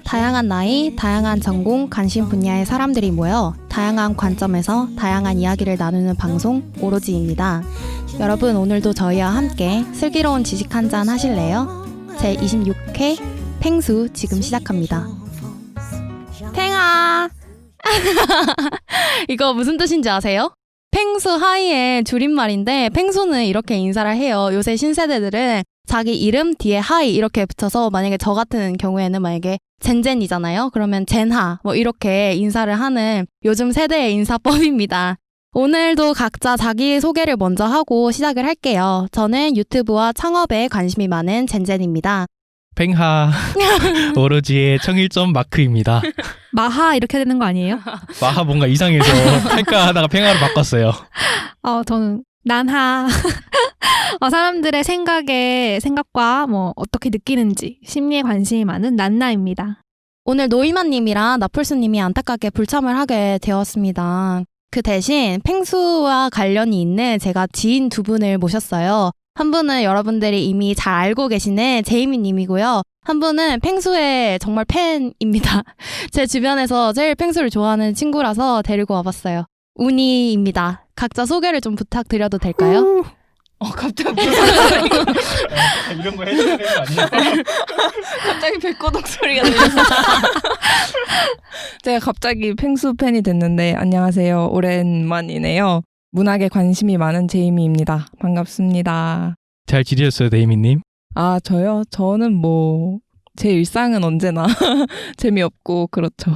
다양한 나이, 다양한 전공, 관심 분야의 사람들이 모여 다양한 관점에서 다양한 이야기를 나누는 방송 오로지입니다. 여러분, 오늘도 저희와 함께 슬기로운 지식 한잔 하실래요? 제26회 팽수 지금 시작합니다. 팽아! 이거 무슨 뜻인지 아세요? 팽수 하이의 줄임말인데 팽수는 이렇게 인사를 해요. 요새 신세대들은 자기 이름 뒤에 하이 이렇게 붙여서 만약에 저 같은 경우에는 만약에 젠젠이잖아요. 그러면 젠하 뭐 이렇게 인사를 하는 요즘 세대의 인사법입니다. 오늘도 각자 자기소개를 먼저 하고 시작을 할게요. 저는 유튜브와 창업에 관심이 많은 젠젠입니다. 팽하 오로지의 청일점 마크입니다. 마하 이렇게 되는 거 아니에요? 마하 뭔가 이상해서 할까 하다가 팽하로 바꿨어요. 저는 난하. 사람들의 생각과 뭐 어떻게 느끼는지 심리에 관심이 많은 난나입니다. 오늘 노이마님이랑 나풀스님이 안타깝게 불참을 하게 되었습니다. 그 대신 팽수와 관련이 있는 제가 지인 두 분을 모셨어요. 한 분은 여러분들이 이미 잘 알고 계시는 제이미님이고요. 한 분은 팽수의 정말 팬입니다. 제 주변에서 제일 팽수를 좋아하는 친구라서 데리고 와봤어요. 운이입니다. 각자 소개를 좀 부탁드려도 될까요? 갑자기 이런 거 해줘야 되는 거 아니에요? 갑자기 백고동 소리가 들려서 제가 갑자기 팽수 팬이 됐는데 안녕하세요. 오랜만이네요. 문학에 관심이 많은 제이미입니다. 반갑습니다. 잘 지내셨어요, 데이미님? 저요? 저는 제 일상은 언제나 재미없고 그렇죠.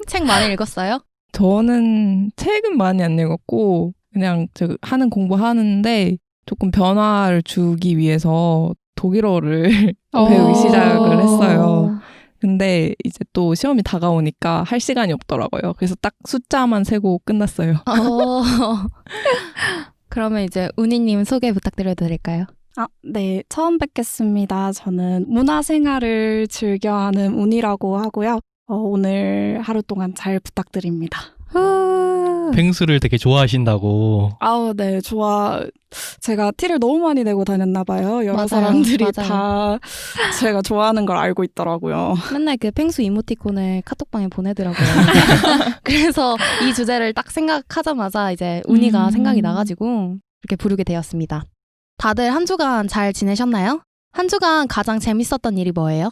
책 많이 읽었어요? 저는 책은 많이 안 읽었고 그냥 하는 공부하는데 조금 변화를 주기 위해서 독일어를 배우기 시작을 했어요. 근데 이제 또 시험이 다가오니까 할 시간이 없더라고요. 그래서 딱 숫자만 세고 끝났어요. 그러면 이제 운이님 소개 부탁드려도 될까요? 네. 처음 뵙겠습니다. 저는 문화생활을 즐겨하는 운이라고 하고요. 오늘 하루 동안 잘 부탁드립니다. 팽수를 되게 좋아하신다고. 네. 제가 티를 너무 많이 내고 다녔나 봐요. 여러 맞아요. 사람들이 맞아요. 다 제가 좋아하는 걸 알고 있더라고요. 맨날 그 팽수 이모티콘을 카톡방에 보내더라고요. 그래서 이 주제를 딱 생각하자마자 이제 운이가 생각이 나가지고 이렇게 부르게 되었습니다. 다들 한 주간 잘 지내셨나요? 한 주간 가장 재밌었던 일이 뭐예요?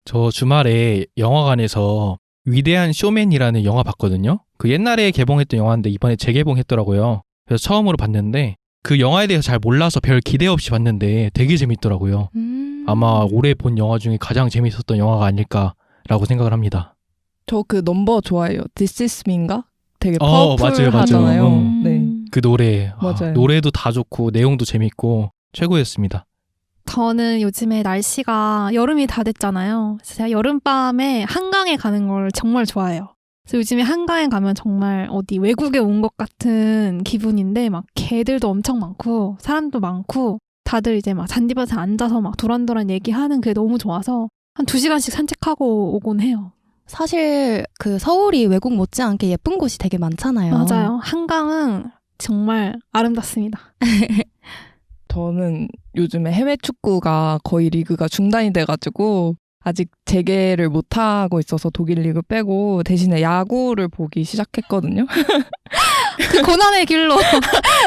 저 주말에 영화관에서 위대한 쇼맨이라는 영화 봤거든요. 그 옛날에 개봉했던 영화인데 이번에 재개봉했더라고요. 그래서 처음으로 봤는데 그 영화에 대해서 잘 몰라서 별 기대 없이 봤는데 되게 재밌더라고요. 아마 올해 본 영화 중에 가장 재밌었던 영화가 아닐까라고 생각을 합니다. 저 그 넘버 좋아해요. This is me인가? 되게 맞아요. 파워풀하잖아요. 네. 그 노래, 맞아요. 노래도 다 좋고 내용도 재밌고 최고였습니다. 저는 요즘에 날씨가 여름이 다 됐잖아요. 그래서 제가 여름밤에 한강에 가는 걸 정말 좋아해요. 그래서 요즘에 한강에 가면 정말 어디 외국에 온 것 같은 기분인데 막 개들도 엄청 많고 사람도 많고 다들 이제 막 잔디밭에 앉아서 막 도란도란 얘기하는 그게 너무 좋아서 한 2시간씩 산책하고 오곤 해요. 사실 그 서울이 외국 못지않게 예쁜 곳이 되게 많잖아요. 맞아요. 한강은 정말 아름답습니다. 저는 요즘에 해외 축구가 거의 리그가 중단이 돼가지고 아직 재개를 못하고 있어서 독일 리그 빼고 대신에 야구를 보기 시작했거든요. 그 고난의 길로.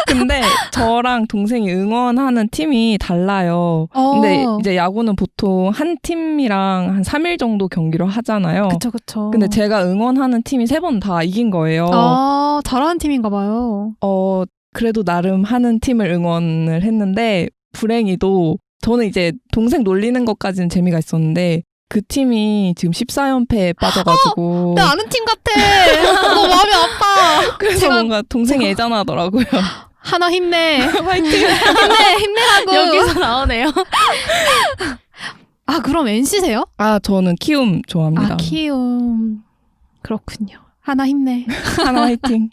근데 저랑 동생이 응원하는 팀이 달라요. 근데 이제 야구는 보통 한 팀이랑 한 3일 정도 경기를 하잖아요. 그쵸. 근데 제가 응원하는 팀이 3번 다 이긴 거예요. 잘하는 팀인가 봐요. 그래도 나름 하는 팀을 응원을 했는데 불행히도 저는 이제 동생 놀리는 것까지는 재미가 있었는데 그 팀이 지금 14연패에 빠져가지고 나 아는 팀 같아. 너무 마음이 아파. 그래서 뭔가 동생이 애잔하더라고요. 하나 힘내. 화이팅! 힘내라고. 여기서 나오네요. 그럼 NC세요? 저는 키움 좋아합니다. 키움. 그렇군요. 하나 힘내. 하나 화이팅!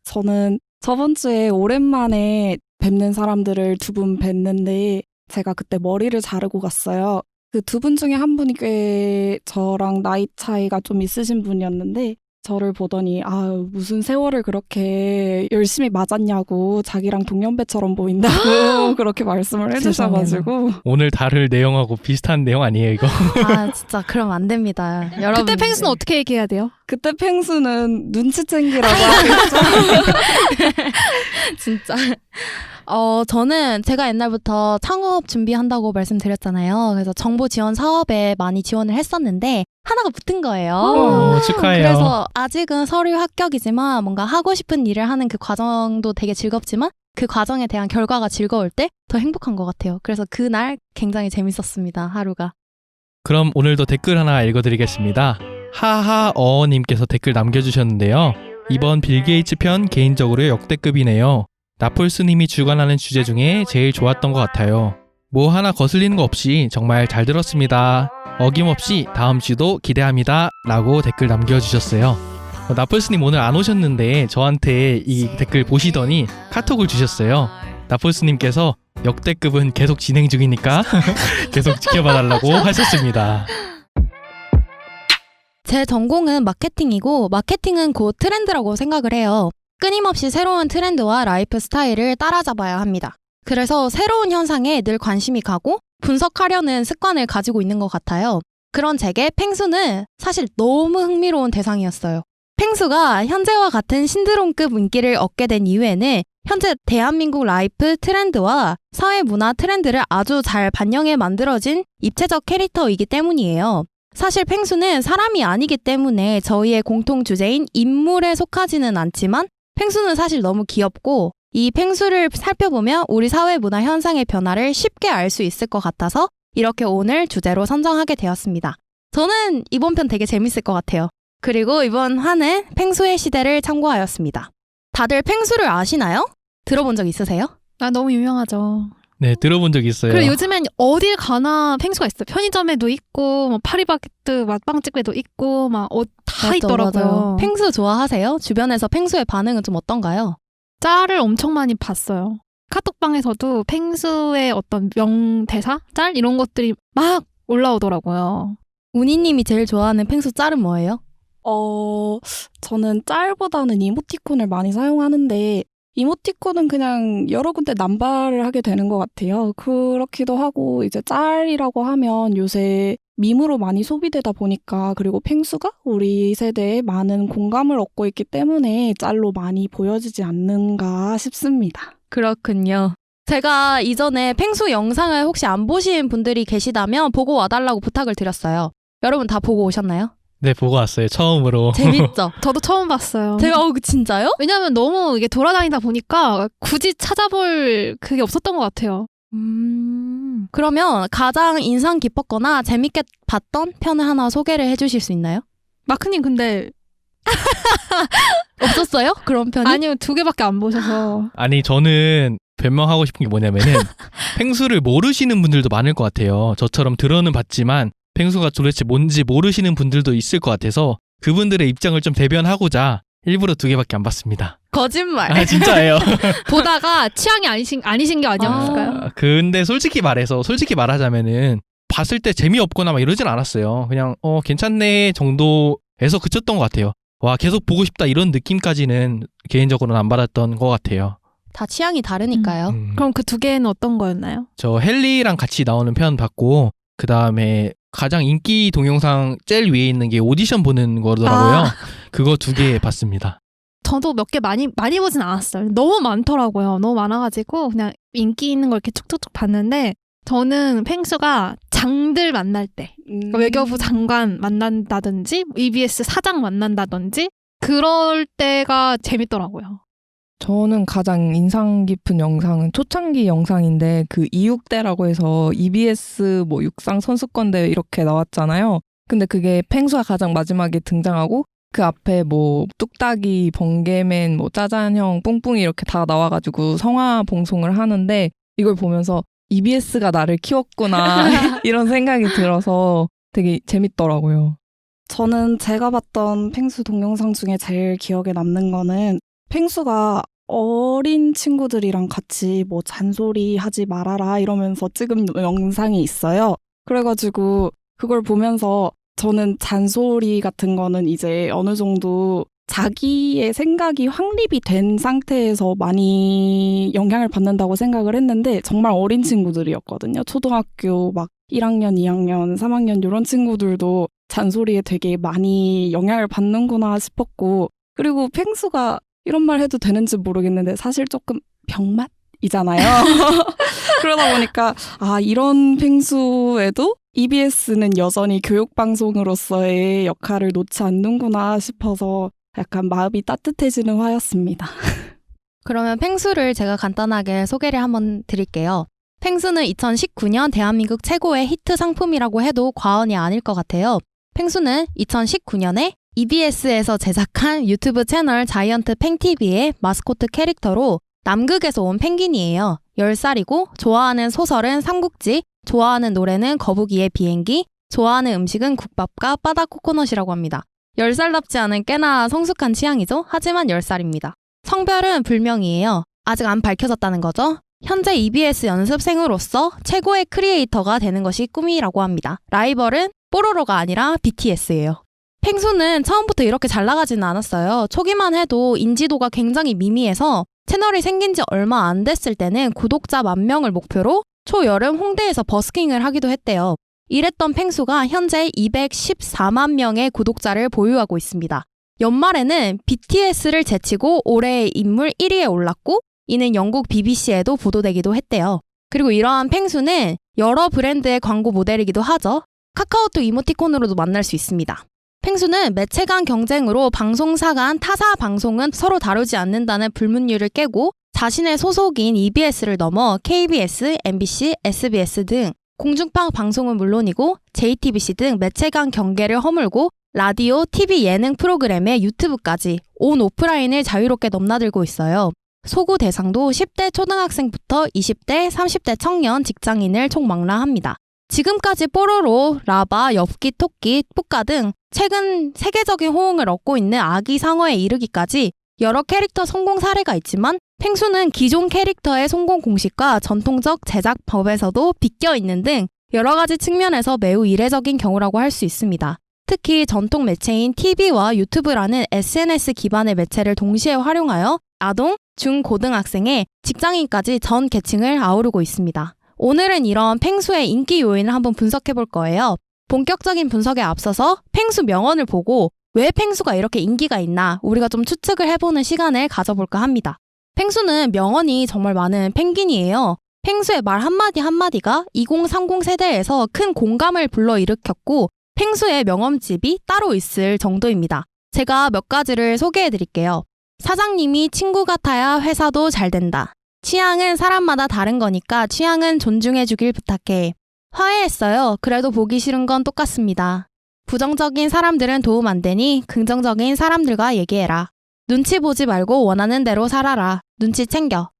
저는 저번 주에 오랜만에 뵙는 사람들을 두 분 뵀는데 제가 그때 머리를 자르고 갔어요. 그 두 분 중에 한 분이 꽤 저랑 나이 차이가 좀 있으신 분이었는데 저를 보더니 무슨 세월을 그렇게 열심히 맞았냐고 자기랑 동년배처럼 보인다고 그렇게 말씀을 해주셔가지고 오늘 다룰 내용하고 비슷한 내용 아니에요 이거? 아 진짜 그럼 안 됩니다. 여러분. 그때 펭수는 어떻게 얘기해야 돼요? 그때 펭수는 눈치 챙기라고 하겠죠. 진짜. 저는 제가 옛날부터 창업 준비한다고 말씀드렸잖아요. 그래서 정보 지원 사업에 많이 지원을 했었는데 하나가 붙은 거예요. 오, 축하해요. 그래서 아직은 서류 합격이지만 뭔가 하고 싶은 일을 하는 그 과정도 되게 즐겁지만 그 과정에 대한 결과가 즐거울 때 더 행복한 것 같아요. 그래서 그날 굉장히 재밌었습니다. 하루가. 그럼 오늘도 댓글 하나 읽어드리겠습니다. 하하어님께서 댓글 남겨주셨는데요. 이번 빌 게이츠 편 개인적으로 역대급이네요. 나폴스님이 주관하는 주제 중에 제일 좋았던 것 같아요. 뭐 하나 거슬리는 거 없이 정말 잘 들었습니다. 어김없이 다음 주도 기대합니다. 라고 댓글 남겨주셨어요. 나폴스님 오늘 안 오셨는데 저한테 이 댓글 보시더니 카톡을 주셨어요. 나폴스님께서 역대급은 계속 진행 중이니까 계속 지켜봐달라고 하셨습니다. 제 전공은 마케팅이고 마케팅은 곧 트렌드라고 생각을 해요. 끊임없이 새로운 트렌드와 라이프 스타일을 따라잡아야 합니다. 그래서 새로운 현상에 늘 관심이 가고 분석하려는 습관을 가지고 있는 것 같아요. 그런 제게 펭수는 사실 너무 흥미로운 대상이었어요. 펭수가 현재와 같은 신드롬급 인기를 얻게 된 이유에는 현재 대한민국 라이프 트렌드와 사회 문화 트렌드를 아주 잘 반영해 만들어진 입체적 캐릭터이기 때문이에요. 사실 펭수는 사람이 아니기 때문에 저희의 공통 주제인 인물에 속하지는 않지만 펭수는 사실 너무 귀엽고 이 펭수를 살펴보면 우리 사회 문화 현상의 변화를 쉽게 알 수 있을 것 같아서 이렇게 오늘 주제로 선정하게 되었습니다. 저는 이번 편 되게 재밌을 것 같아요. 그리고 이번 화는 펭수의 시대를 참고하였습니다. 다들 펭수를 아시나요? 들어본 적 있으세요? 나 너무 유명하죠. 네, 들어본 적 있어요. 그리고 요즘엔 어딜 가나 펭수가 있어요. 편의점에도 있고, 뭐 파리바게뜨 맛빵집에도 있고, 다 맞아, 있더라고요. 맞아요. 펭수 좋아하세요? 주변에서 펭수의 반응은 좀 어떤가요? 짤을 엄청 많이 봤어요. 카톡방에서도 펭수의 어떤 명대사? 짤? 이런 것들이 막 올라오더라고요. 운이님이 제일 좋아하는 펭수 짤은 뭐예요? 저는 짤보다는 이모티콘을 많이 사용하는데 이모티콘은 그냥 여러 군데 남발을 하게 되는 것 같아요. 그렇기도 하고 이제 짤이라고 하면 요새 밈으로 많이 소비되다 보니까 그리고 펭수가 우리 세대에 많은 공감을 얻고 있기 때문에 짤로 많이 보여지지 않는가 싶습니다. 그렇군요. 제가 이전에 펭수 영상을 혹시 안 보신 분들이 계시다면 보고 와달라고 부탁을 드렸어요. 여러분 다 보고 오셨나요? 네, 보고 왔어요. 처음으로. 재밌죠? 저도 처음 봤어요. 진짜요? 왜냐면 너무 이게 돌아다니다 보니까 굳이 찾아볼 그게 없었던 것 같아요. 그러면 가장 인상 깊었거나 재밌게 봤던 편을 하나 소개를 해주실 수 있나요? 마크님 근데 없었어요? 그런 편이? 아니요 2개밖에 안 보셔서 아니, 저는 변명하고 싶은 게 뭐냐면은 펭수를 모르시는 분들도 많을 것 같아요. 저처럼 들어는 봤지만 펭수가 도대체 뭔지 모르시는 분들도 있을 것 같아서 그분들의 입장을 좀 대변하고자 일부러 2개밖에 안 봤습니다. 거짓말. 아, 진짜예요. 보다가 취향이 아니신 게 아니었을까요? 근데 솔직히 말하자면은 봤을 때 재미없거나 막 이러진 않았어요. 그냥 괜찮네 정도에서 그쳤던 것 같아요. 와, 계속 보고 싶다 이런 느낌까지는 개인적으로는 안 받았던 것 같아요. 다 취향이 다르니까요. 그럼 그 2개는 어떤 거였나요? 저 헨리랑 같이 나오는 편 봤고 그 다음에 가장 인기 동영상 제일 위에 있는 게 오디션 보는 거더라고요. 그거 2개 봤습니다. 저도 몇 개 많이 보진 않았어요. 너무 많더라고요. 너무 많아가지고 그냥 인기 있는 걸 이렇게 쭉쭉쭉 봤는데 저는 펭수가 장들 만날 때 외교부 장관 만난다든지 EBS 사장 만난다든지 그럴 때가 재밌더라고요. 저는 가장 인상 깊은 영상은 초창기 영상인데 그 이육대라고 해서 EBS 뭐 육상 선수권대회 이렇게 나왔잖아요. 근데 그게 펭수가 가장 마지막에 등장하고 그 앞에 뭐 뚝딱이, 번개맨, 뭐 짜잔형, 뿡뿡이 이렇게 다 나와가지고 성화 봉송을 하는데 이걸 보면서 EBS가 나를 키웠구나 이런 생각이 들어서 되게 재밌더라고요. 저는 제가 봤던 펭수 동영상 중에 제일 기억에 남는 거는 펭수가 어린 친구들이랑 같이 뭐 잔소리 하지 말아라 이러면서 찍은 영상이 있어요. 그래가지고 그걸 보면서 저는 잔소리 같은 거는 이제 어느 정도 자기의 생각이 확립이 된 상태에서 많이 영향을 받는다고 생각을 했는데 정말 어린 친구들이었거든요. 초등학교 막 1학년, 2학년, 3학년 이런 친구들도 잔소리에 되게 많이 영향을 받는구나 싶었고 그리고 펭수가 이런 말 해도 되는지 모르겠는데 사실 조금 병맛이잖아요. 그러다 보니까 이런 펭수에도 EBS는 여전히 교육방송으로서의 역할을 놓지 않는구나 싶어서 약간 마음이 따뜻해지는 화였습니다. 그러면 펭수를 제가 간단하게 소개를 한번 드릴게요. 펭수는 2019년 대한민국 최고의 히트 상품이라고 해도 과언이 아닐 것 같아요. 펭수는 2019년에 EBS에서 제작한 유튜브 채널 자이언트 펭TV의 마스코트 캐릭터로 남극에서 온 펭귄이에요. 10살이고 좋아하는 소설은 삼국지, 좋아하는 노래는 거북이의 비행기, 좋아하는 음식은 국밥과 바다 코코넛이라고 합니다. 10살답지 않은 꽤나 성숙한 취향이죠. 하지만 10살입니다. 성별은 불명이에요. 아직 안 밝혀졌다는 거죠. 현재 EBS 연습생으로서 최고의 크리에이터가 되는 것이 꿈이라고 합니다. 라이벌은 뽀로로가 아니라 BTS예요. 펭수는 처음부터 이렇게 잘 나가지는 않았어요. 초기만 해도 인지도가 굉장히 미미해서 채널이 생긴 지 얼마 안 됐을 때는 구독자 10,000명을 목표로 초여름 홍대에서 버스킹을 하기도 했대요. 이랬던 펭수가 현재 214만 명의 구독자를 보유하고 있습니다. 연말에는 BTS를 제치고 올해의 인물 1위에 올랐고 이는 영국 BBC에도 보도되기도 했대요. 그리고 이러한 펭수는 여러 브랜드의 광고 모델이기도 하죠. 카카오톡 이모티콘으로도 만날 수 있습니다. 펭수는 매체 간 경쟁으로 방송사 간 타사 방송은 서로 다루지 않는다는 불문율을 깨고 자신의 소속인 EBS를 넘어 KBS, MBC, SBS 등 공중파 방송은 물론이고 JTBC 등 매체 간 경계를 허물고 라디오, TV 예능 프로그램에 유튜브까지 온 오프라인을 자유롭게 넘나들고 있어요. 소구 대상도 10대 초등학생부터 20대, 30대 청년, 직장인을 총망라합니다. 지금까지 뽀로로, 라바, 엽기, 토끼, 뿌까 등 최근 세계적인 호응을 얻고 있는 아기 상어에 이르기까지 여러 캐릭터 성공 사례가 있지만 펭수는 기존 캐릭터의 성공 공식과 전통적 제작 법에서도 비껴 있는 등 여러 가지 측면에서 매우 이례적인 경우라고 할 수 있습니다. 특히 전통 매체인 TV와 유튜브라는 SNS 기반의 매체를 동시에 활용하여 아동, 중, 고등학생의 직장인까지 전 계층을 아우르고 있습니다. 오늘은 이런 펭수의 인기 요인을 한번 분석해 볼 거예요. 본격적인 분석에 앞서서 펭수 명언을 보고 왜 펭수가 이렇게 인기가 있나 우리가 좀 추측을 해보는 시간을 가져볼까 합니다. 펭수는 명언이 정말 많은 펭귄이에요. 펭수의 말 한마디 한마디가 2030 세대에서 큰 공감을 불러일으켰고 펭수의 명언집이 따로 있을 정도입니다. 제가 몇 가지를 소개해 드릴게요. 사장님이 친구 같아야 회사도 잘 된다. 취향은 사람마다 다른 거니까 취향은 존중해 주길 부탁해. 화해했어요. 그래도 보기 싫은 건 똑같습니다. 부정적인 사람들은 도움 안 되니 긍정적인 사람들과 얘기해라. 눈치 보지 말고 원하는 대로 살아라. 눈치 챙겨.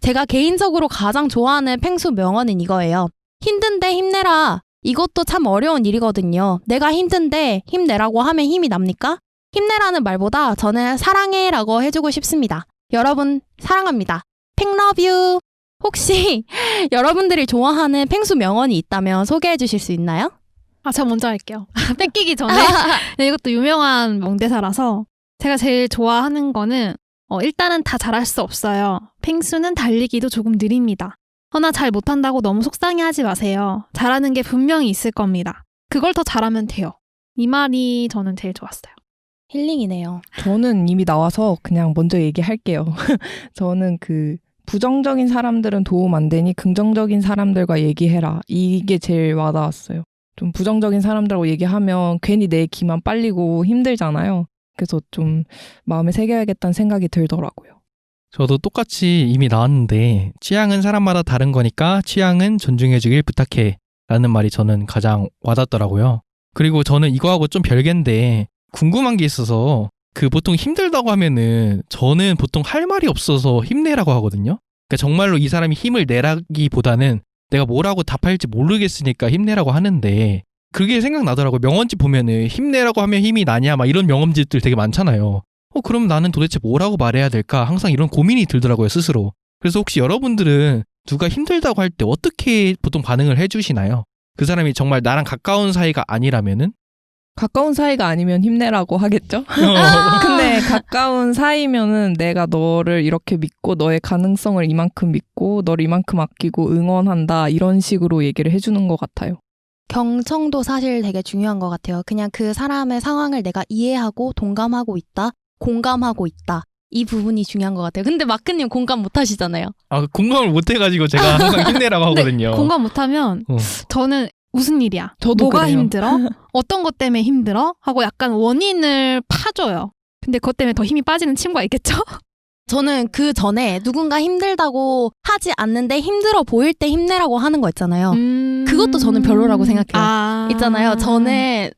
제가 개인적으로 가장 좋아하는 펭수 명언은 이거예요. 힘든데 힘내라. 이것도 참 어려운 일이거든요. 내가 힘든데 힘내라고 하면 힘이 납니까? 힘내라는 말보다 저는 사랑해라고 해주고 싶습니다. 여러분 사랑합니다. 팽러뷰. 혹시 여러분들이 좋아하는 펭수 명언이 있다면 소개해 주실 수 있나요? 제가 먼저 할게요. 뺏기기 전에. 네, 이것도 유명한 명대사라서 제가 제일 좋아하는 거는 일단은 다 잘할 수 없어요. 펭수는 달리기도 조금 느립니다. 허나 잘 못한다고 너무 속상해하지 마세요. 잘하는 게 분명히 있을 겁니다. 그걸 더 잘하면 돼요. 이 말이 저는 제일 좋았어요. 힐링이네요. 저는 이미 나와서 그냥 먼저 얘기할게요. 저는 부정적인 사람들은 도움 안 되니 긍정적인 사람들과 얘기해라. 이게 제일 와닿았어요. 좀 부정적인 사람들하고 얘기하면 괜히 내 기만 빨리고 힘들잖아요. 그래서 좀 마음에 새겨야겠다는 생각이 들더라고요. 저도 똑같이 이미 나왔는데 취향은 사람마다 다른 거니까 취향은 존중해주길 부탁해 라는 말이 저는 가장 와닿더라고요. 그리고 저는 이거하고 좀 별개인데 궁금한 게 있어서 보통 힘들다고 하면은 저는 보통 할 말이 없어서 힘내라고 하거든요. 그러니까 정말로 이 사람이 힘을 내라기보다는 내가 뭐라고 답할지 모르겠으니까 힘내라고 하는데 그게 생각나더라고요. 명언집 보면은 힘내라고 하면 힘이 나냐 막 이런 명언집들 되게 많잖아요. 그럼 나는 도대체 뭐라고 말해야 될까? 항상 이런 고민이 들더라고요, 스스로. 그래서 혹시 여러분들은 누가 힘들다고 할 때 어떻게 보통 반응을 해주시나요? 그 사람이 정말 나랑 가까운 사이가 아니라면은? 가까운 사이가 아니면 힘내라고 하겠죠? 근데 가까운 사이면은 내가 너를 이렇게 믿고 너의 가능성을 이만큼 믿고 너를 이만큼 아끼고 응원한다 이런 식으로 얘기를 해주는 것 같아요. 경청도 사실 되게 중요한 것 같아요. 그냥 그 사람의 상황을 내가 이해하고 동감하고 있다, 공감하고 있다. 이 부분이 중요한 것 같아요. 근데 마크님 공감 못 하시잖아요. 아, 공감을 못 해가지고 제가 항상 힘내라고 하거든요. 공감 못하면 저는 무슨 일이야? 저도 뭐가 그래요. 힘들어? 어떤 것 때문에 힘들어? 하고 약간 원인을 파줘요. 근데 그것 때문에 더 힘이 빠지는 친구가 있겠죠? 저는 그 전에 누군가 힘들다고 하지 않는데 힘들어 보일 때 힘내라고 하는 거 있잖아요. 그것도 저는 별로라고 생각해요. 있잖아요. 저는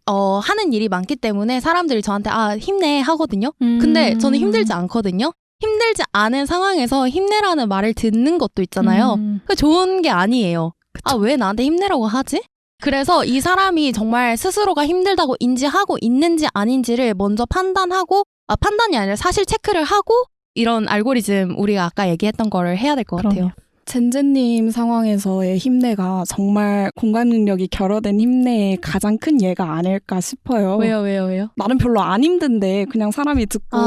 하는 일이 많기 때문에 사람들이 저한테 힘내 하거든요. 근데 저는 힘들지 않거든요. 힘들지 않은 상황에서 힘내라는 말을 듣는 것도 있잖아요. 그게 좋은 게 아니에요. 왜 나한테 힘내라고 하지? 그래서 이 사람이 정말 스스로가 힘들다고 인지하고 있는지 아닌지를 먼저 판단하고 판단이 아니라 사실 체크를 하고 이런 알고리즘 우리가 아까 얘기했던 거를 해야 될 것 같아요. 젠제님 상황에서의 힘내가 정말 공감 능력이 결여된 힘내의 가장 큰 예가 아닐까 싶어요. 왜요? 나는 별로 안 힘든데 그냥 사람이 듣고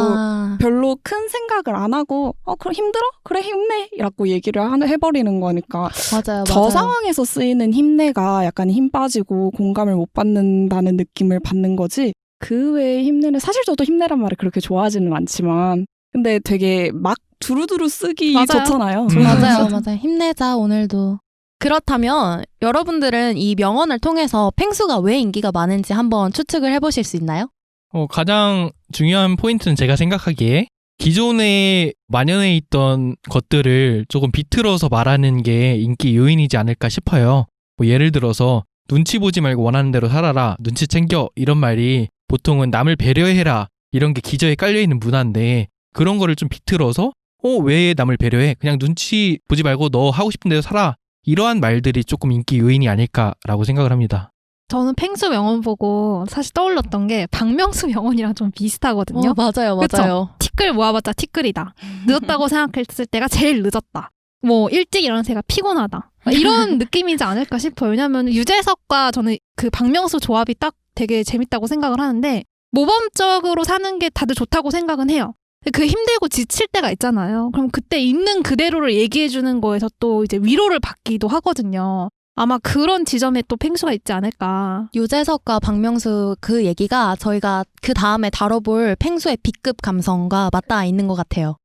별로 큰 생각을 안 하고 그럼 힘들어? 그래 힘내 라고 얘기를 해버리는 거니까 맞아요. 저 상황에서 쓰이는 힘내가 약간 힘 빠지고 공감을 못 받는다는 느낌을 받는 거지 그 외의 힘내는 사실 저도 힘내란 말을 그렇게 좋아하지는 않지만 근데 되게 막 두루두루 쓰기 맞아요. 좋잖아요. 맞아요. 힘내자 오늘도. 그렇다면 여러분들은 이 명언을 통해서 펭수가 왜 인기가 많은지 한번 추측을 해보실 수 있나요? 가장 중요한 포인트는 제가 생각하기에 기존에 만연해 있던 것들을 조금 비틀어서 말하는 게 인기 요인이지 않을까 싶어요. 예를 들어서 눈치 보지 말고 원하는 대로 살아라, 눈치 챙겨 이런 말이 보통은 남을 배려해라 이런 게 기저에 깔려있는 문화인데 그런 거를 좀 비틀어서 왜 남을 배려해? 그냥 눈치 보지 말고 너 하고 싶은 대로 살아. 이러한 말들이 조금 인기 요인이 아닐까라고 생각을 합니다. 저는 펭수 명언 보고 사실 떠올랐던 게 박명수 명언이랑 좀 비슷하거든요. 맞아요. 그쵸? 티끌 모아봤자 티끌이다. 늦었다고 생각했을 때가 제일 늦었다. 일찍 일어난 새가 피곤하다. 이런 느낌이지 않을까 싶어요. 왜냐하면 유재석과 저는 그 박명수 조합이 딱 되게 재밌다고 생각을 하는데 모범적으로 사는 게 다들 좋다고 생각은 해요. 그 힘들고 지칠 때가 있잖아요. 그럼 그때 있는 그대로를 얘기해주는 거에서 또 이제 위로를 받기도 하거든요. 아마 그런 지점에 또 펭수가 있지 않을까. 유재석과 박명수 그 얘기가 저희가 그 다음에 다뤄볼 펭수의 B급 감성과 맞닿아 있는 것 같아요.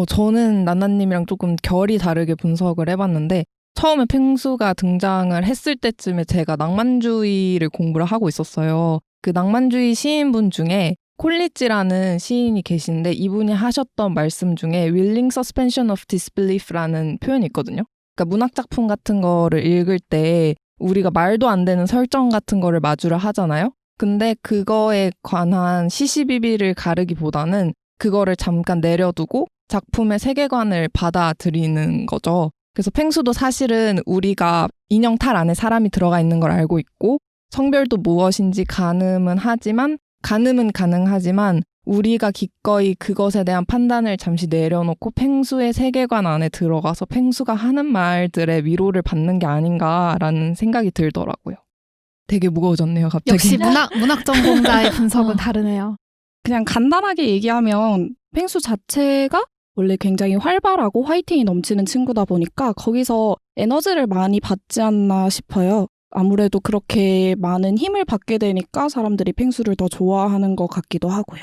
저는 나나님이랑 조금 결이 다르게 분석을 해봤는데 처음에 펭수가 등장을 했을 때쯤에 제가 낭만주의를 공부를 하고 있었어요. 그 낭만주의 시인분 중에 콜리지라는 시인이 계신데 이분이 하셨던 말씀 중에 willing suspension of disbelief라는 표현이 있거든요. 그러니까 문학작품 같은 거를 읽을 때 우리가 말도 안 되는 설정 같은 거를 마주를 하잖아요. 근데 그거에 관한 시시비비를 가르기보다는 그거를 잠깐 내려두고 작품의 세계관을 받아들이는 거죠. 그래서 펭수도 사실은 우리가 인형 탈 안에 사람이 들어가 있는 걸 알고 있고 성별도 무엇인지 가늠은 가능하지만 우리가 기꺼이 그것에 대한 판단을 잠시 내려놓고 펭수의 세계관 안에 들어가서 펭수가 하는 말들의 위로를 받는 게 아닌가라는 생각이 들더라고요. 되게 무거워졌네요, 갑자기. 역시 문학 전공자의 분석은 다르네요. 그냥 간단하게 얘기하면 펭수 자체가 원래 굉장히 활발하고 화이팅이 넘치는 친구다 보니까 거기서 에너지를 많이 받지 않나 싶어요. 아무래도 그렇게 많은 힘을 받게 되니까 사람들이 펭수를 더 좋아하는 것 같기도 하고요.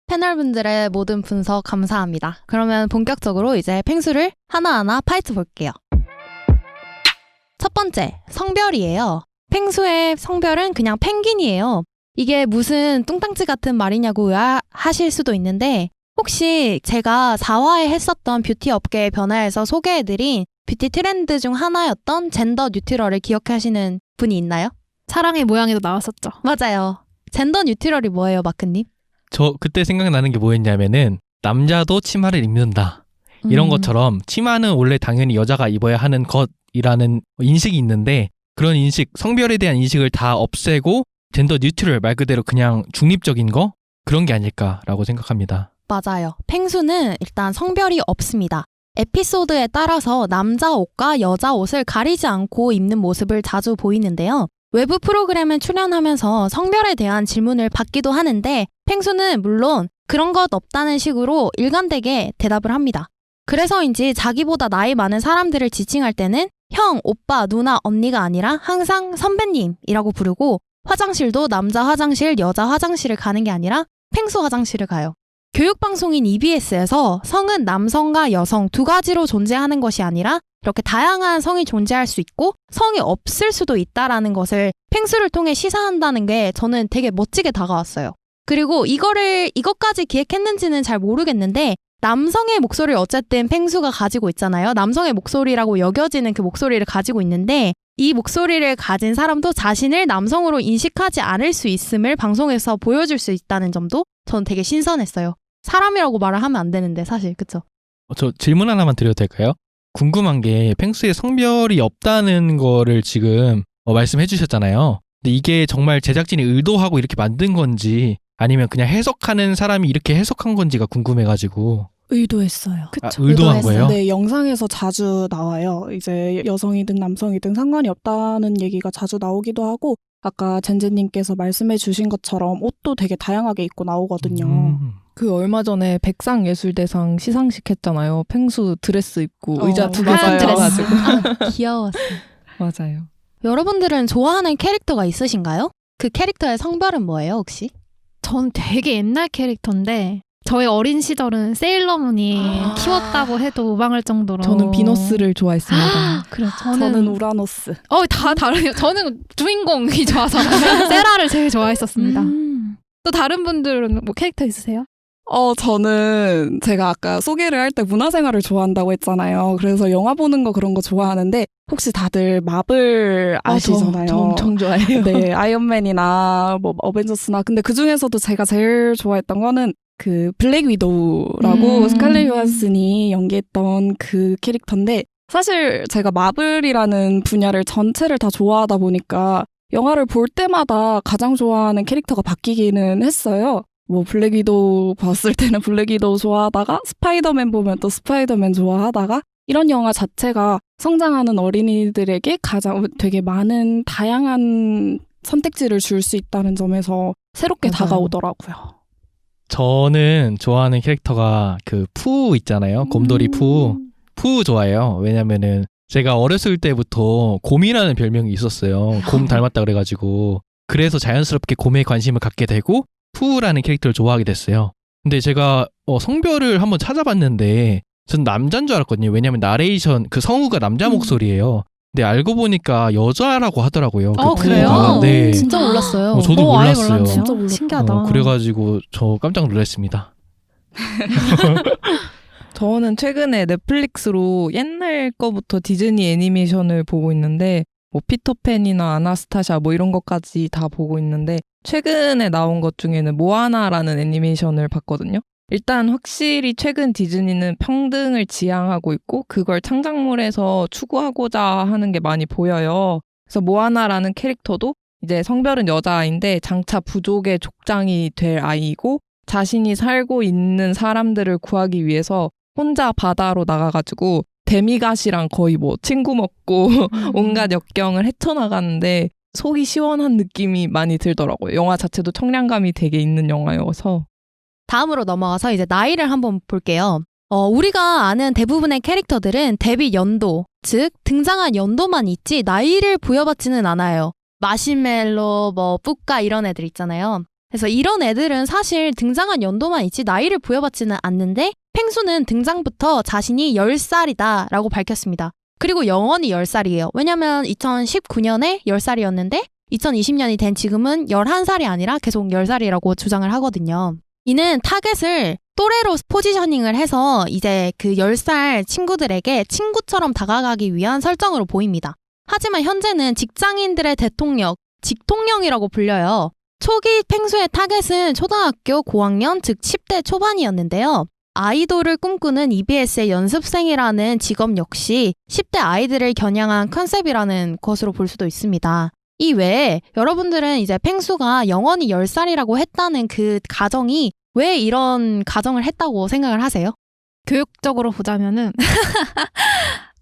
패널분들의 모든 분석 감사합니다. 그러면 본격적으로 이제 펭수를 하나하나 파헤쳐 볼게요. 첫 번째, 성별이에요. 펭수의 성별은 그냥 펭귄이에요. 이게 무슨 뚱땅지 같은 말이냐고 하실 수도 있는데 혹시 제가 4화에 했었던 뷰티 업계의 변화에서 소개해드린 뷰티 트렌드 중 하나였던 젠더 뉴트럴을 기억하시는 분이 있나요? 사랑의 모양에도 나왔었죠. 맞아요. 젠더 뉴트럴이 뭐예요, 마크님? 저 그때 생각나는 게 뭐였냐면은 남자도 치마를 입는다. 이런 것처럼 치마는 원래 당연히 여자가 입어야 하는 것이라는 인식이 있는데 그런 인식, 성별에 대한 인식을 다 없애고 젠더 뉴트럴 말 그대로 그냥 중립적인 거? 그런 게 아닐까라고 생각합니다. 맞아요. 펭수는 일단 성별이 없습니다. 에피소드에 따라서 남자 옷과 여자 옷을 가리지 않고 입는 모습을 자주 보이는데요. 외부 프로그램에 출연하면서 성별에 대한 질문을 받기도 하는데 펭수는 물론 그런 것 없다는 식으로 일관되게 대답을 합니다. 그래서인지 자기보다 나이 많은 사람들을 지칭할 때는 형, 오빠, 누나, 언니가 아니라 항상 선배님이라고 부르고 화장실도 남자 화장실, 여자 화장실을 가는 게 아니라 펭수 화장실을 가요. 교육방송인 EBS에서 성은 남성과 여성 두 가지로 존재하는 것이 아니라 이렇게 다양한 성이 존재할 수 있고 성이 없을 수도 있다라는 것을 펭수를 통해 시사한다는 게 저는 되게 멋지게 다가왔어요. 그리고 이것까지 기획했는지는 잘 모르겠는데 남성의 목소리를 어쨌든 펭수가 가지고 있잖아요. 남성의 목소리라고 여겨지는 그 목소리를 가지고 있는데 이 목소리를 가진 사람도 자신을 남성으로 인식하지 않을 수 있음을 방송에서 보여줄 수 있다는 점도 저는 되게 신선했어요. 사람이라고 말을 하면 안 되는데 사실 그쵸? 저 질문 하나만 드려도 될까요? 궁금한 게 펭수의 성별이 없다는 거를 지금 말씀해 주셨잖아요. 근데 이게 정말 제작진이 의도하고 이렇게 만든 건지 아니면 그냥 해석하는 사람이 이렇게 해석한 건지가 궁금해가지고. 의도했어요. 의도한 거예요? 네, 영상에서 자주 나와요. 이제 여성이든 남성이든 상관이 없다는 얘기가 자주 나오기도 하고 아까 젠제님께서 말씀해 주신 것처럼 옷도 되게 다양하게 입고 나오거든요. 그 얼마 전에 백상예술대상 시상식 했잖아요. 펭수 드레스 입고 의자 두 개 맞아요. 쌓여가지고. 귀여웠어. 맞아요. 여러분들은 좋아하는 캐릭터가 있으신가요? 그 캐릭터의 성별은 뭐예요 혹시? 전 되게 옛날 캐릭터인데 저의 어린 시절은 세일러문이 키웠다고 해도 무방할 정도로 저는 비너스를 좋아했습니다. 그래 저는 우라노스. 다 다르네요. 저는 주인공이 좋아서 세라를 제일 좋아했었습니다. 또 다른 분들은 뭐 캐릭터 있으세요? 저는 제가 아까 소개를 할 때 문화생활을 좋아한다고 했잖아요. 그래서 영화 보는 거 그런 거 좋아하는데 혹시 다들 마블 아시잖아요. 저 엄청 좋아해요. 네, 아이언맨이나 뭐 어벤져스나 근데 그 중에서도 제가 제일 좋아했던 거는 그 블랙 위도우라고 스칼렛 요한슨이 연기했던 그 캐릭터인데 사실 제가 마블이라는 분야를 전체를 다 좋아하다 보니까 영화를 볼 때마다 가장 좋아하는 캐릭터가 바뀌기는 했어요. 뭐 블랙 위도우 봤을 때는 블랙 위도우 좋아하다가 스파이더맨 보면 또 스파이더맨 좋아하다가 이런 영화 자체가 성장하는 어린이들에게 가장 되게 많은 다양한 선택지를 줄 수 있다는 점에서 새롭게 맞아요. 다가오더라고요. 저는 좋아하는 캐릭터가 그 푸 있잖아요. 곰돌이 푸 좋아해요. 왜냐면은 제가 어렸을 때부터 곰이라는 별명이 있었어요. 곰 닮았다 그래가지고 그래서 자연스럽게 곰에 관심을 갖게 되고 푸라는 캐릭터를 좋아하게 됐어요. 근데 제가 성별을 한번 찾아봤는데 전 남자인 줄 알았거든요. 왜냐면 나레이션 그 성우가 남자 목소리예요. 근데 알고 보니까 여자라고 하더라고요. 그 그래요? 푸가. 네. 진짜 몰랐어요. 저도 아예 몰랐어요. 몰랐네요. 진짜 몰랐다. 신기하다. 그래가지고 저 깜짝 놀랐습니다. 저는 최근에 넷플릭스로 옛날 거부터 디즈니 애니메이션을 보고 있는데 뭐 피터팬이나 아나스타샤 뭐 이런 것까지 다 보고 있는데 최근에 나온 것 중에는 모아나라는 애니메이션을 봤거든요. 일단 확실히 최근 디즈니는 평등을 지향하고 있고 그걸 창작물에서 추구하고자 하는 게 많이 보여요. 그래서 모아나라는 캐릭터도 이제 성별은 여자아이인데 장차 부족의 족장이 될 아이이고 자신이 살고 있는 사람들을 구하기 위해서 혼자 바다로 나가가지고 데미갓이랑 거의 뭐 친구 먹고 온갖 역경을 헤쳐나가는데 속이 시원한 느낌이 많이 들더라고요. 영화 자체도 청량감이 되게 있는 영화여서. 다음으로 넘어가서 이제 나이를 한번 볼게요. 우리가 아는 대부분의 캐릭터들은 데뷔 연도, 즉 등장한 연도만 있지 나이를 부여받지는 않아요. 마시멜로, 뿌까 이런 애들 있잖아요. 그래서 이런 애들은 사실 등장한 연도만 있지 나이를 부여받지는 않는데 펭수는 등장부터 자신이 10살이다 라고 밝혔습니다. 그리고 영원히 10살이에요. 왜냐면 2019년에 10살이었는데 2020년이 된 지금은 11살이 아니라 계속 10살이라고 주장을 하거든요. 이는 타겟을 또래로 포지셔닝을 해서 이제 그 10살 친구들에게 친구처럼 다가가기 위한 설정으로 보입니다. 하지만 현재는 직장인들의 대통령, 직통령이라고 불려요. 초기 펭수의 타겟은 초등학교 고학년, 즉 10대 초반이었는데요. 아이돌을 꿈꾸는 EBS의 연습생이라는 직업 역시 10대 아이들을 겨냥한 컨셉이라는 것으로 볼 수도 있습니다. 이 외에 여러분들은 이제 펭수가 영원히 10살이라고 했다는 그 가정이 왜 이런 가정을 했다고 생각을 하세요? 교육적으로 보자면은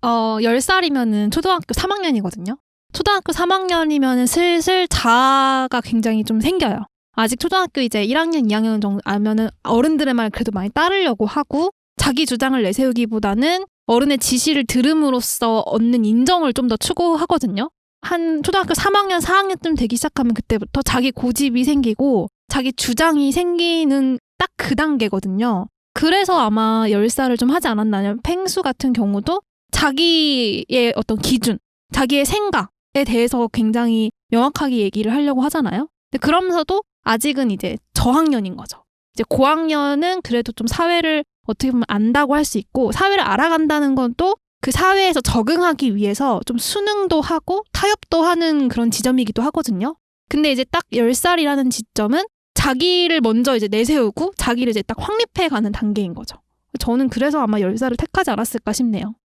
10살이면은 초등학교 3학년이거든요. 초등학교 3학년이면 슬슬 자아가 굉장히 좀 생겨요. 아직 초등학교 이제 1학년, 2학년 정도 하면은 어른들의 말 그래도 많이 따르려고 하고 자기 주장을 내세우기보다는 어른의 지시를 들음으로써 얻는 인정을 좀 더 추구하거든요. 한 초등학교 3학년, 4학년쯤 되기 시작하면 그때부터 자기 고집이 생기고 자기 주장이 생기는 딱 그 단계거든요. 그래서 아마 10살을 좀 하지 않았나. 펭수 같은 경우도 자기의 어떤 기준, 자기의 생각에 대해서 굉장히 명확하게 얘기를 하려고 하잖아요. 근데 그러면서도 아직은 이제 저학년인 거죠. 이제 고학년은 그래도 좀 사회를 어떻게 보면 안다고 할 수 있고 사회를 알아간다는 건 또 그 사회에서 적응하기 위해서 좀 수능도 하고 타협도 하는 그런 지점이기도 하거든요. 근데 이제 딱 10살이라는 지점은 자기를 먼저 이제 내세우고 자기를 이제 딱 확립해가는 단계인 거죠. 저는 그래서 아마 10살을 택하지 않았을까 싶네요.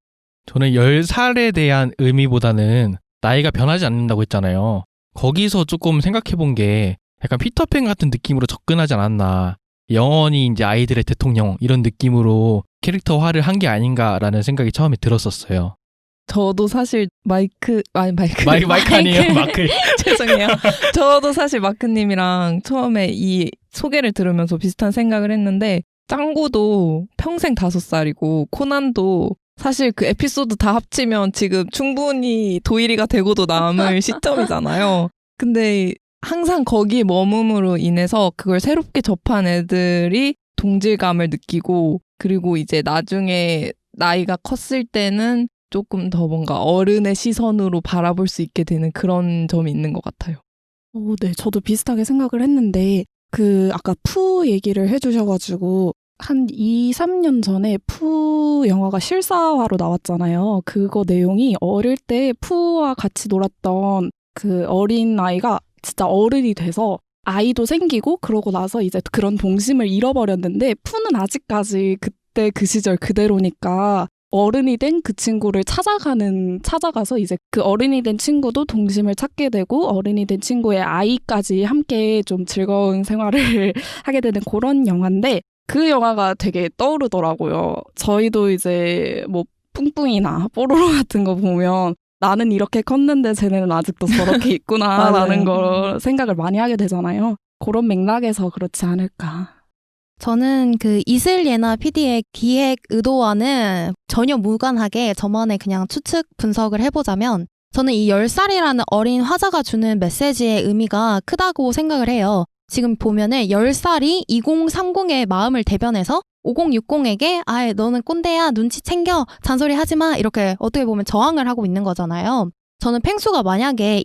저는 10살에 대한 의미보다는 나이가 변하지 않는다고 했잖아요. 거기서 조금 생각해 본 게 약간 피터팬 같은 느낌으로 접근하지 않았나. 영원히 이제 아이들의 대통령 이런 느낌으로 캐릭터화를 한 게 아닌가라는 생각이 처음에 들었었어요. 저도 사실 마이크 아니에요? 마크. 죄송해요. 저도 사실 마크님이랑 처음에 이 소개를 들으면서 비슷한 생각을 했는데 짱구도 평생 5살이고 코난도 사실 그 에피소드 다 합치면 지금 충분히 도일이가 되고도 남을 시점이잖아요. 근데 항상 거기에 머금으로 인해서 그걸 새롭게 접한 애들이 동질감을 느끼고 그리고 이제 나중에 나이가 컸을 때는 조금 더 뭔가 어른의 시선으로 바라볼 수 있게 되는 그런 점이 있는 것 같아요. 네, 저도 비슷하게 생각을 했는데 그 아까 푸 얘기를 해주셔가지고 한 2, 3년 전에 푸 영화가 실사화로 나왔잖아요. 그거 내용이 어릴 때 푸와 같이 놀았던 그 어린 아이가 진짜 어른이 돼서 아이도 생기고 그러고 나서 이제 그런 동심을 잃어버렸는데 푸는 아직까지 그때 그 시절 그대로니까 어른이 된 그 친구를 찾아가서 이제 그 어른이 된 친구도 동심을 찾게 되고 어른이 된 친구의 아이까지 함께 좀 즐거운 생활을 하게 되는 그런 영화인데 그 영화가 되게 떠오르더라고요. 저희도 이제 뭐 뿡뿡이나 뽀로로 같은 거 보면 나는 이렇게 컸는데 쟤네는 아직도 저렇게 있구나라는 걸 생각을 많이 하게 되잖아요. 그런 맥락에서 그렇지 않을까. 저는 그 이슬예나 PD의 기획 의도와는 전혀 무관하게 저만의 그냥 추측 분석을 해보자면 저는 이 10살이라는 어린 화자가 주는 메시지의 의미가 크다고 생각을 해요. 지금 보면은 10살이 2030의 마음을 대변해서 5060에게 너는 꼰대야 눈치 챙겨 잔소리 하지마 이렇게 어떻게 보면 저항을 하고 있는 거잖아요. 저는 펭수가 만약에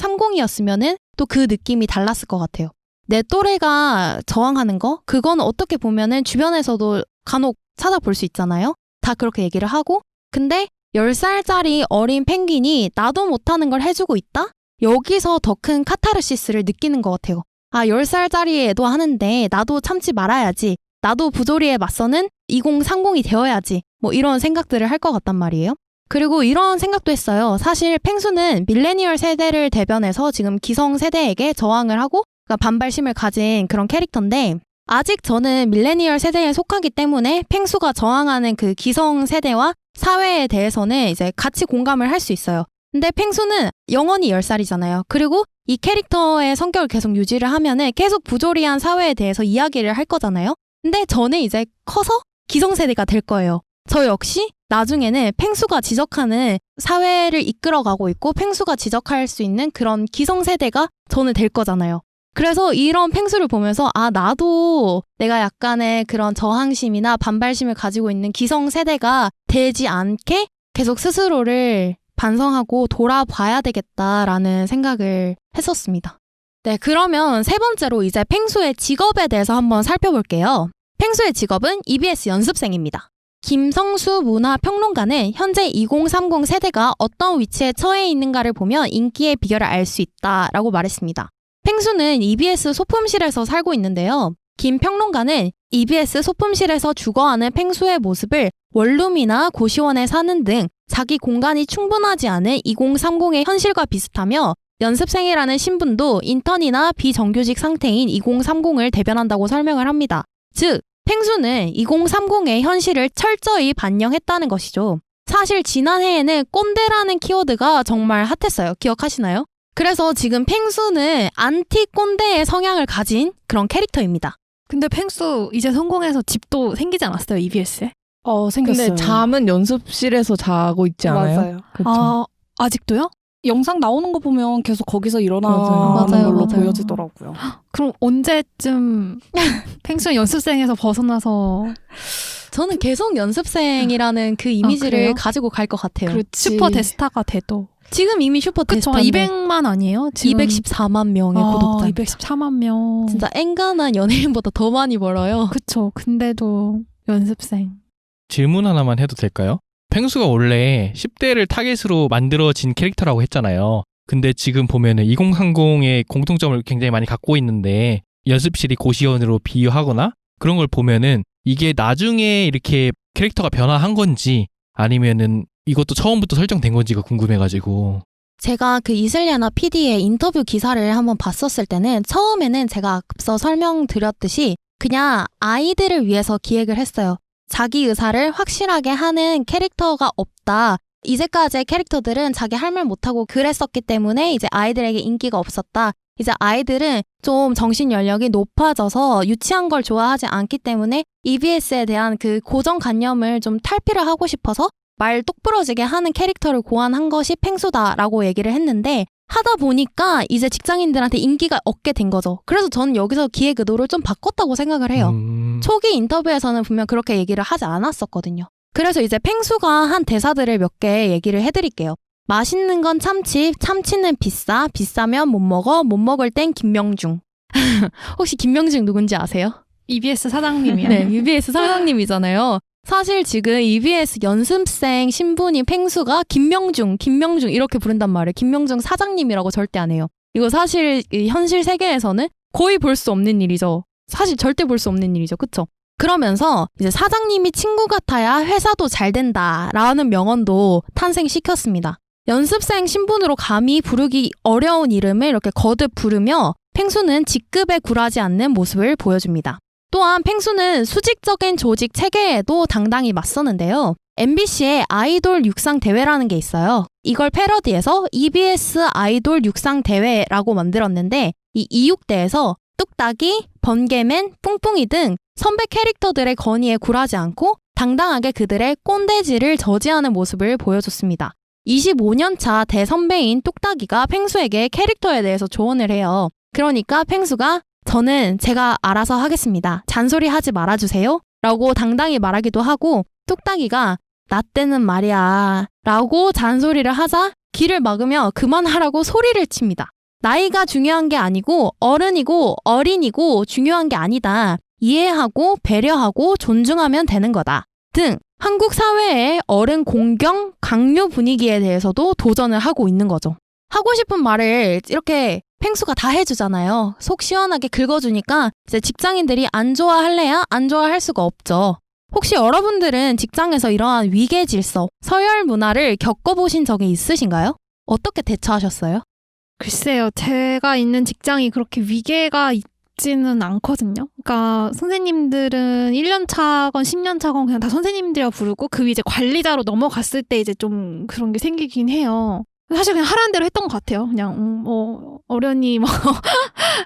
2030이었으면은 또 그 느낌이 달랐을 것 같아요. 내 또래가 저항하는 거 그건 어떻게 보면은 주변에서도 간혹 찾아볼 수 있잖아요. 다 그렇게 얘기를 하고 근데 10살짜리 어린 펭귄이 나도 못하는 걸 해주고 있다? 여기서 더 큰 카타르시스를 느끼는 것 같아요. 10살짜리 애도 하는데 나도 참지 말아야지. 나도 부조리에 맞서는 2030이 되어야지. 뭐 이런 생각들을 할 것 같단 말이에요. 그리고 이런 생각도 했어요. 사실 펭수는 밀레니얼 세대를 대변해서 지금 기성 세대에게 저항을 하고 그러니까 반발심을 가진 그런 캐릭터인데 아직 저는 밀레니얼 세대에 속하기 때문에 펭수가 저항하는 그 기성 세대와 사회에 대해서는 이제 같이 공감을 할 수 있어요. 근데 펭수는 영원히 10살이잖아요. 그리고 이 캐릭터의 성격을 계속 유지를 하면은 계속 부조리한 사회에 대해서 이야기를 할 거잖아요. 근데 저는 이제 커서 기성세대가 될 거예요. 저 역시 나중에는 펭수가 지적하는 사회를 이끌어가고 있고 펭수가 지적할 수 있는 그런 기성세대가 저는 될 거잖아요. 그래서 이런 펭수를 보면서 나도 내가 약간의 그런 저항심이나 반발심을 가지고 있는 기성세대가 되지 않게 계속 스스로를 반성하고 돌아봐야 되겠다라는 생각을 했었습니다. 네, 그러면 세 번째로 이제 펭수의 직업에 대해서 한번 살펴볼게요. 펭수의 직업은 EBS 연습생입니다. 김성수 문화평론가는 현재 2030 세대가 어떤 위치에 처해 있는가를 보면 인기의 비결을 알 수 있다라고 말했습니다. 펭수는 EBS 소품실에서 살고 있는데요. 김 평론가는 EBS 소품실에서 주거하는 펭수의 모습을 원룸이나 고시원에 사는 등 자기 공간이 충분하지 않은 2030의 현실과 비슷하며 연습생이라는 신분도 인턴이나 비정규직 상태인 2030을 대변한다고 설명을 합니다. 즉, 펭수는 2030의 현실을 철저히 반영했다는 것이죠. 사실 지난해에는 꼰대라는 키워드가 정말 핫했어요. 기억하시나요? 그래서 지금 펭수는 안티 꼰대의 성향을 가진 그런 캐릭터입니다. 근데 펭수 이제 성공해서 집도 생기지 않았어요, EBS에? 생겼어요. 근데 잠은 연습실에서 자고 있지 않아요? 맞아요. 그쵸? 아직도요? 영상 나오는 거 보면 계속 거기서 일어나는 맞아요. 걸로 맞아요. 보여지더라고요. 그럼 언제쯤 펭수 연습생에서 벗어나서 저는 계속 연습생이라는 그 이미지를 그래요? 가지고 갈 것 같아요. 슈퍼 대스타가 돼도. 지금 이미 슈퍼 그쵸, 대스타인데 200만 아니에요? 지금? 214만 명의 구독자. 214만 명. 진짜 앵간한 연예인보다 더 많이 벌어요. 그쵸. 근데도 연습생. 질문 하나만 해도 될까요? 펭수가 원래 10대를 타겟으로 만들어진 캐릭터라고 했잖아요. 근데 지금 보면은 2030의 공통점을 굉장히 많이 갖고 있는데 연습실이 고시원으로 비유하거나 그런 걸 보면은 이게 나중에 이렇게 캐릭터가 변화한 건지 아니면은 이것도 처음부터 설정된 건지가 궁금해가지고. 제가 그 이슬리아나 PD의 인터뷰 기사를 한번 봤었을 때는 처음에는 제가 앞서 설명드렸듯이 그냥 아이들을 위해서 기획을 했어요. 자기 의사를 확실하게 하는 캐릭터가 없다. 이제까지의 캐릭터들은 자기 할 말 못하고 그랬었기 때문에 이제 아이들에게 인기가 없었다. 이제 아이들은 좀 정신 연령이 높아져서 유치한 걸 좋아하지 않기 때문에 EBS에 대한 그 고정관념을 좀 탈피를 하고 싶어서 말 똑부러지게 하는 캐릭터를 고안한 것이 펭수다라고 얘기를 했는데 하다 보니까 이제 직장인들한테 인기가 얻게 된 거죠. 그래서 저는 여기서 기획 의도를 좀 바꿨다고 생각을 해요. 초기 인터뷰에서는 분명 그렇게 얘기를 하지 않았었거든요. 그래서 이제 펭수가 한 대사들을 몇 개 얘기를 해드릴게요. 맛있는 건 참치, 참치는 비싸, 비싸면 못 먹어, 못 먹을 땐 김명중. 혹시 김명중 누군지 아세요? EBS 사장님이야. 네, EBS 사장님이잖아요. 사실 지금 EBS 연습생 신분인 펭수가 김명중 이렇게 부른단 말이에요. 김명중 사장님이라고 절대 안 해요. 이거 사실 이 현실 세계에서는 거의 볼 수 없는 일이죠. 사실 절대 볼 수 없는 일이죠. 그쵸? 그러면서 이제 사장님이 친구 같아야 회사도 잘 된다라는 명언도 탄생시켰습니다. 연습생 신분으로 감히 부르기 어려운 이름을 이렇게 거듭 부르며 펭수는 직급에 굴하지 않는 모습을 보여줍니다. 또한 펭수는 수직적인 조직 체계에도 당당히 맞서는데요. MBC의 아이돌 육상 대회라는 게 있어요. 이걸 패러디해서 EBS 아이돌 육상 대회라고 만들었는데 이 이육대에서 뚝딱이, 번개맨, 뿡뿡이 등 선배 캐릭터들의 건의에 굴하지 않고 당당하게 그들의 꼰대질을 저지하는 모습을 보여줬습니다. 25년차 대선배인 뚝딱이가 펭수에게 캐릭터에 대해서 조언을 해요. 그러니까 펭수가 저는 제가 알아서 하겠습니다. 잔소리 하지 말아주세요. 라고 당당히 말하기도 하고 뚝딱이가 나 때는 말이야 라고 잔소리를 하자 귀를 막으며 그만하라고 소리를 칩니다. 나이가 중요한 게 아니고 어른이고 어린이고 중요한 게 아니다. 이해하고 배려하고 존중하면 되는 거다. 등 한국 사회의 어른 공경, 강요 분위기에 대해서도 도전을 하고 있는 거죠. 하고 싶은 말을 이렇게 펭수가 다 해주잖아요. 속 시원하게 긁어주니까 이제 직장인들이 안 좋아할래야 안 좋아할 수가 없죠. 혹시 여러분들은 직장에서 이러한 위계 질서, 서열 문화를 겪어보신 적이 있으신가요? 어떻게 대처하셨어요? 글쎄요. 제가 있는 직장이 그렇게 위계가 있지는 않거든요. 그러니까 선생님들은 1년 차건 10년 차건 그냥 다 선생님들이라 부르고 그 이제 관리자로 넘어갔을 때 이제 좀 그런 게 생기긴 해요. 사실 그냥 하라는 대로 했던 것 같아요. 그냥 어련히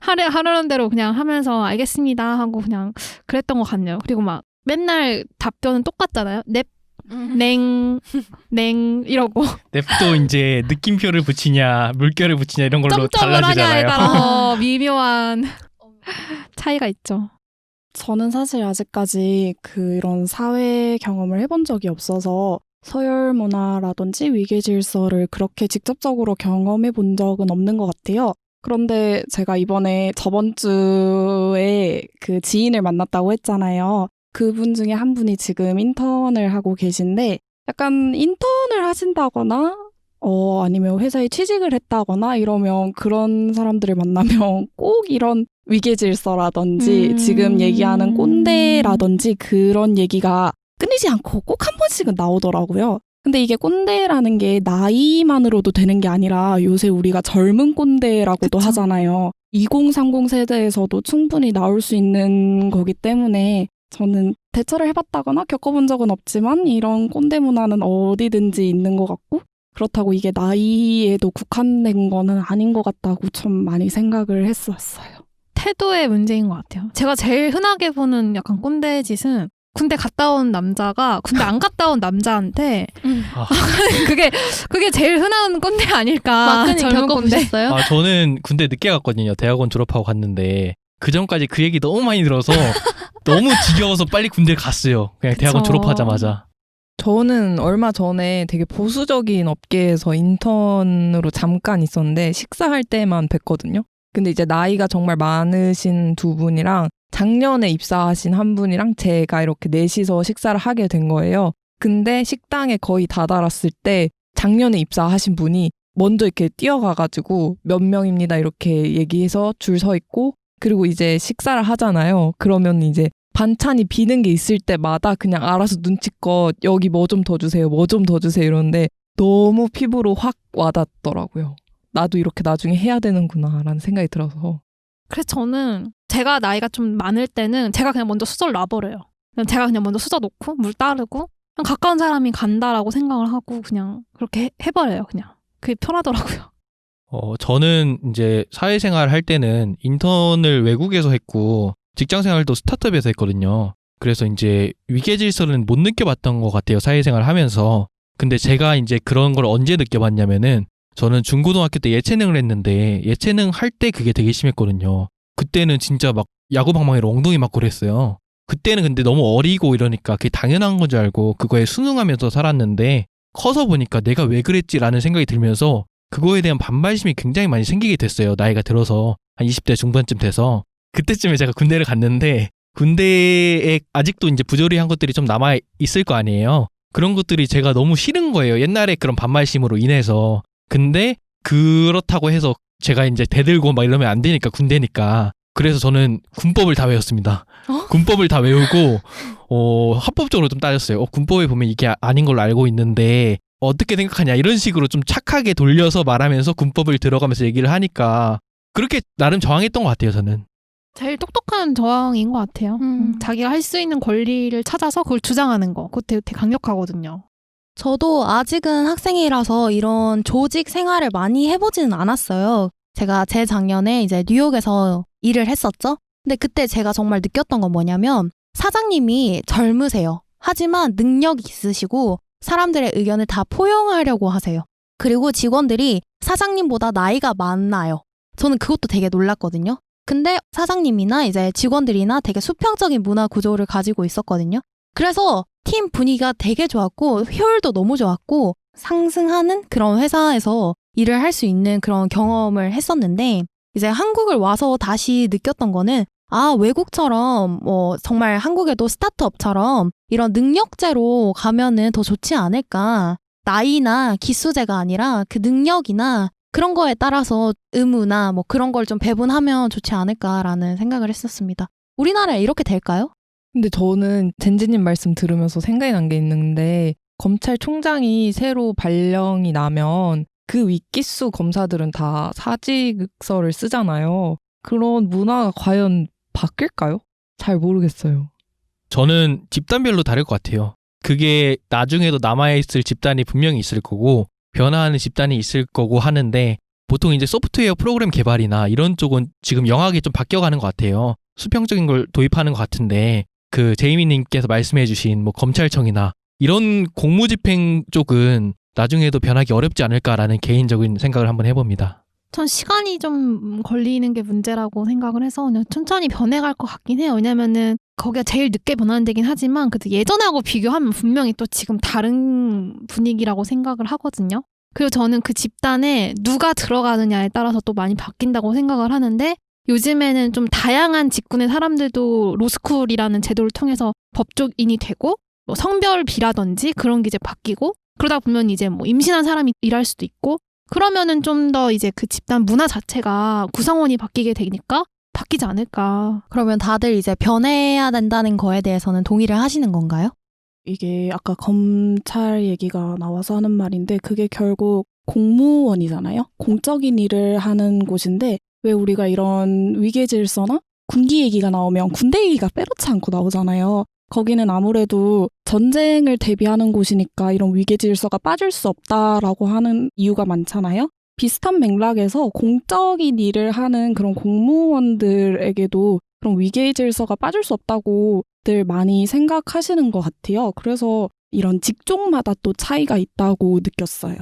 하라는 대로 그냥 하면서 알겠습니다 하고 그냥 그랬던 것 같네요. 그리고 막 맨날 답변은 똑같잖아요. 넵, 냉 이러고 냅도 이제 느낌표를 붙이냐 물결을 붙이냐 이런 걸로 점점을 하냐에 달라지잖아요. 따라서 미묘한 차이가 있죠. 저는 사실 아직까지 그런 사회 경험을 해본 적이 없어서 서열 문화라든지 위계 질서를 그렇게 직접적으로 경험해 본 적은 없는 것 같아요. 그런데 제가 이번에 저번 주에 그 지인을 만났다고 했잖아요. 그분 중에 한 분이 지금 인턴을 하고 계신데 약간 인턴을 하신다거나 아니면 회사에 취직을 했다거나 이러면 그런 사람들을 만나면 꼭 이런 위계 질서라든지 지금 얘기하는 꼰대라든지 그런 얘기가 끊이지 않고 꼭 한 번씩은 나오더라고요. 근데 이게 꼰대라는 게 나이만으로도 되는 게 아니라 요새 우리가 젊은 꼰대라고도 그쵸. 하잖아요. 2030 세대에서도 충분히 나올 수 있는 거기 때문에 저는 대처를 해봤다거나 겪어본 적은 없지만 이런 꼰대 문화는 어디든지 있는 것 같고 그렇다고 이게 나이에도 국한된 거는 아닌 것 같다고 좀 많이 생각을 했었어요. 태도의 문제인 것 같아요. 제가 제일 흔하게 보는 약간 꼰대 짓은 군대 갔다 온 남자가 군대 안 갔다 온 남자한테 아, 그게 제일 흔한 꼰대 아닐까. 마크님 젊은 꼰대. 겪어보셨어요? 저는 군대 늦게 갔거든요. 대학원 졸업하고 갔는데 그 전까지 그 얘기 너무 많이 들어서 너무 지겨워서 빨리 군대를 갔어요. 그냥 대학원 그쵸. 졸업하자마자. 저는 얼마 전에 되게 보수적인 업계에서 인턴으로 잠깐 있었는데 식사할 때만 뵀거든요. 근데 이제 나이가 정말 많으신 두 분이랑 작년에 입사하신 한 분이랑 제가 이렇게 넷이서 식사를 하게 된 거예요. 근데 식당에 거의 다다랐을 때 작년에 입사하신 분이 먼저 이렇게 뛰어가가지고 몇 명입니다 이렇게 얘기해서 줄 서 있고 그리고 이제 식사를 하잖아요. 그러면 이제 반찬이 비는 게 있을 때마다 그냥 알아서 눈치껏 여기 뭐 좀 더 주세요. 뭐 좀 더 주세요. 이러는데 너무 피부로 확 와닿더라고요. 나도 이렇게 나중에 해야 되는구나라는 생각이 들어서. 그래서 저는 제가 나이가 좀 많을 때는 제가 그냥 먼저 수저를 놔버려요. 제가 그냥 먼저 수저 놓고 물 따르고 그냥 가까운 사람이 간다라고 생각을 하고 그냥 그렇게 해버려요. 그냥 그게 편하더라고요. 저는 이제 사회생활 할 때는 인턴을 외국에서 했고 직장 생활도 스타트업에서 했거든요. 그래서 이제 위계질서는 못 느껴봤던 것 같아요. 사회생활 하면서. 근데 제가 이제 그런 걸 언제 느껴봤냐면은 저는 중고등학교 때 예체능을 했는데 예체능 할 때 그게 되게 심했거든요. 그때는 진짜 막 야구방망이로 엉덩이 맞고 그랬어요. 그때는 근데 너무 어리고 이러니까 그게 당연한 건 줄 알고 그거에 순응하면서 살았는데 커서 보니까 내가 왜 그랬지라는 생각이 들면서 그거에 대한 반발심이 굉장히 많이 생기게 됐어요. 나이가 들어서 한 20대 중반쯤 돼서 그때쯤에 제가 군대를 갔는데 군대에 아직도 이제 부조리한 것들이 좀 남아 있을 거 아니에요. 그런 것들이 제가 너무 싫은 거예요. 옛날에 그런 반발심으로 인해서. 근데 그렇다고 해서 제가 이제 대들고 막 이러면 안 되니까 군대니까. 그래서 저는 군법을 다 외웠습니다. 군법을 다 외우고 합법적으로 좀 따졌어요. 군법에 보면 이게 아닌 걸로 알고 있는데 어떻게 생각하냐 이런 식으로 좀 착하게 돌려서 말하면서 군법을 들어가면서 얘기를 하니까 그렇게 나름 저항했던 것 같아요. 저는. 제일 똑똑한 저항인 것 같아요. 자기가 할 수 있는 권리를 찾아서 그걸 주장하는 거. 그거 되게 강력하거든요. 저도 아직은 학생이라서 이런 조직 생활을 많이 해보지는 않았어요. 제가 재작년에 이제 뉴욕에서 일을 했었죠. 근데 그때 제가 정말 느꼈던 건 뭐냐면 사장님이 젊으세요. 하지만 능력이 있으시고 사람들의 의견을 다 포용하려고 하세요. 그리고 직원들이 사장님보다 나이가 많아요. 저는 그것도 되게 놀랐거든요. 근데 사장님이나 이제 직원들이나 되게 수평적인 문화 구조를 가지고 있었거든요. 그래서 팀 분위기가 되게 좋았고 효율도 너무 좋았고 상승하는 그런 회사에서 일을 할 수 있는 그런 경험을 했었는데 이제 한국을 와서 다시 느꼈던 거는 외국처럼 정말 한국에도 스타트업처럼 이런 능력제로 가면은 더 좋지 않을까. 나이나 기수제가 아니라 그 능력이나 그런 거에 따라서 의무나 그런 걸 좀 배분하면 좋지 않을까라는 생각을 했었습니다. 우리나라에 이렇게 될까요? 근데 저는 젠지님 말씀 들으면서 생각이 난 게 있는데 검찰총장이 새로 발령이 나면 그 윗기수 검사들은 다 사직서를 쓰잖아요. 그런 문화가 과연 바뀔까요? 잘 모르겠어요. 저는 집단별로 다를 것 같아요. 그게 나중에도 남아있을 집단이 분명히 있을 거고 변화하는 집단이 있을 거고 하는데 보통 이제 소프트웨어 프로그램 개발이나 이런 쪽은 지금 영하게 좀 바뀌어가는 것 같아요. 수평적인 걸 도입하는 것 같은데 그 제이미님께서 말씀해주신 검찰청이나 이런 공무집행 쪽은 나중에도 변하기 어렵지 않을까라는 개인적인 생각을 한번 해봅니다. 전 시간이 좀 걸리는 게 문제라고 생각을 해서 그냥 천천히 변해갈 것 같긴 해요. 왜냐면은 거기가 제일 늦게 변하는 데긴 하지만 그래도 예전하고 비교하면 분명히 또 지금 다른 분위기라고 생각을 하거든요. 그리고 저는 그 집단에 누가 들어가느냐에 따라서 또 많이 바뀐다고 생각을 하는데 요즘에는 좀 다양한 직군의 사람들도 로스쿨이라는 제도를 통해서 법조인이 되고 성별비라든지 그런 게 이제 바뀌고 그러다 보면 이제 임신한 사람이 일할 수도 있고 그러면은 좀 더 이제 그 집단 문화 자체가 구성원이 바뀌게 되니까 바뀌지 않을까. 그러면 다들 이제 변해야 된다는 거에 대해서는 동의를 하시는 건가요? 이게 아까 검찰 얘기가 나와서 하는 말인데 그게 결국 공무원이잖아요. 공적인 일을 하는 곳인데 왜 우리가 이런 위계 질서나 군기 얘기가 나오면 군대 얘기가 빼놓지 않고 나오잖아요. 거기는 아무래도 전쟁을 대비하는 곳이니까 이런 위계 질서가 빠질 수 없다라고 하는 이유가 많잖아요. 비슷한 맥락에서 공적인 일을 하는 그런 공무원들에게도 그런 위계 질서가 빠질 수 없다고들 많이 생각하시는 것 같아요. 그래서 이런 직종마다 또 차이가 있다고 느꼈어요.